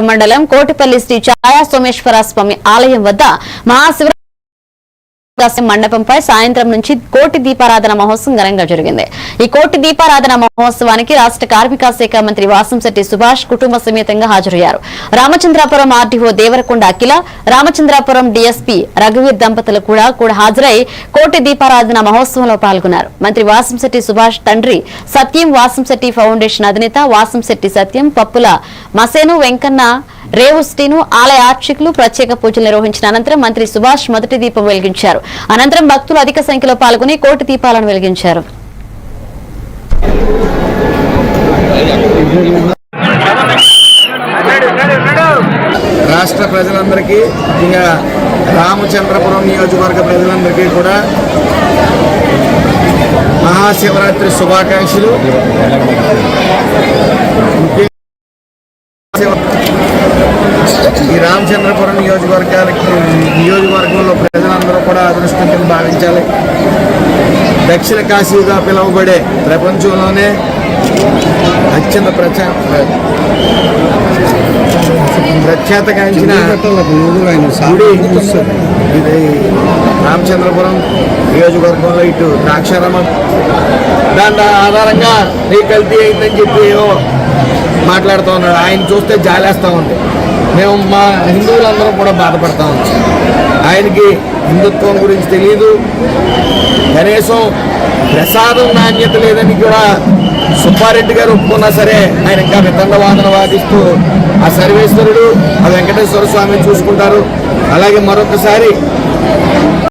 మండలం కోటిపల్లి శ్రీ ఛాయా సోమేశ్వర స్వామి ఆలయం వద్ద మహాశివరాత్రి మండపంపై సాయంత్రం నుంచి కోటి దీపారాధన మహోత్సవం ఘనంగా జరిగింది. ఈ కోటి దీపారాధన మహోత్సవానికి రాష్ట్ర కార్మిక శాఖ మంత్రి వాసంశెట్టి సుభాష్ కుటుంబ సమేతంగా హాజరయ్యారు. రామచంద్రాపురం ఆర్డీఓ దేవరకొండ అఖిల, రామచంద్రాపురం డీఎస్పీ రఘువీర్ దంపతులు కూడా హాజరై కోటి దీపారాధన మహోత్సవంలో పాల్గొన్నారు. మంత్రి వాసంశెట్టి సుభాష్ తండ్రి సత్యం వాసంశెట్టి ఫౌండేషన్ అధినేత వాసంశెట్టి సత్యం, పప్పుల మసేను వెంకన్న రేవుస్టీను ఆలయ అర్చకులు ప్రత్యేక పూజలు నిర్వహించిన అనంతరం మంత్రి సుభాష్ మొదటి దీపం వెలిగించారు. అనంతరం భక్తులు అధిక సంఖ్యలో పాల్గొని కోటి దీపాలను వెలిగించారు. రాష్ట్ర ప్రజలందరికీ, ఇంకా రామచంద్రపురం నియోజకవర్గ ప్రజలందరికీ కూడా మహాశివరాత్రి శుభాకాంక్షలు. ఈ రామచంద్రపురం నియోజకవర్గంలో ప్రజలందరూ కూడా అదృష్టంగా భావించాలి. దక్షిణ కాశీగా పిలువబడే ప్రపంచంలోనే అత్యంత ప్రఖ్యాతగాంచిన గుడి ఇది రామచంద్రపురం నియోజకవర్గంలో. ఇటు ద్రాక్షారామం దాని ఆధారంగా నీ కల్తీ అయిందని చెప్పి మాట్లాడుతూ ఉన్నాడు. ఆయన చూస్తే జాలేస్తూ ఉంది. మేము మా హిందువులందరం కూడా బాధపడతా ఉన్నాం. ఆయనకి హిందుత్వం గురించి తెలియదు, కనీసం ప్రసాదం నాణ్యత లేదని కూడా సుబ్బారెడ్డి గారు ఒప్పుకున్నా సరే ఆయన ఇంకా వితండవాదన వాదిస్తూ ఆ సర్వేశ్వరుడు, ఆ వెంకటేశ్వర స్వామి చూసుకుంటారు. అలాగే మరొకసారి